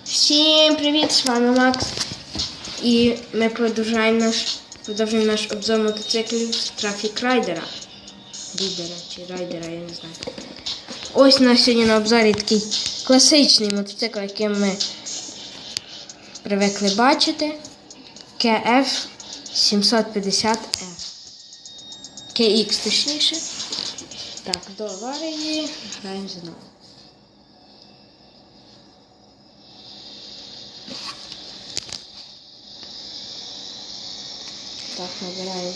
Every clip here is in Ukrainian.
Всім привіт, з вами Макс. І ми продовжуємо наш обзор мотоциклів з Traffic Rider. Райдера, я не знаю. Ось у нас сьогодні на обзорі такий класичний мотоцикл, який ми привикли бачити. KF 750F. KX точніше. Так, до аварії граємо знову. Так, набираємо.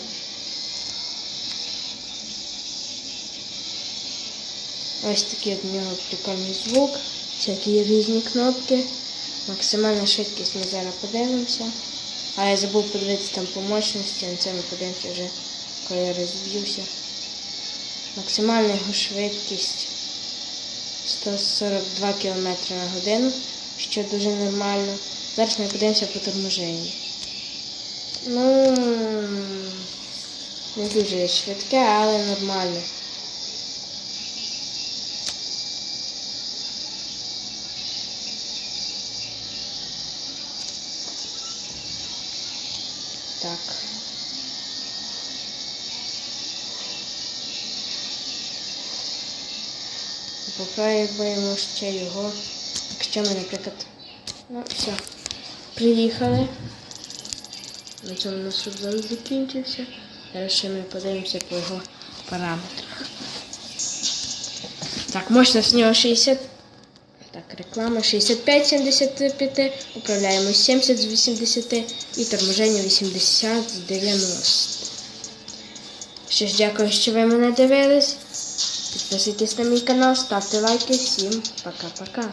Ось такий від нього прикольний звук, всякі різні кнопки. Максимальна швидкість ми зараз подивимося. А я забув подивитися там по мощності, на це ми подивимося вже, коли я розб'юся. Максимальна його швидкість 142 км на годину, що дуже нормально. Зараз ми подивимося по торможенню. Ну, не дуже швидке, але нормально. Так. Попробуємо ще його, якщо ми, наприклад, ну все, приїхали. На цьому наш обзор закінчився. Зараз ще ми подивимося по його параметрах. Так, мощність в нього 60. Так, реклама 65 з 75, управляємо 70 з 80 і торможення 80 з 90. Що ж, дякую, що ви мене дивились. Підписуйтесь на мій канал, ставте лайки. Всім пока-пока.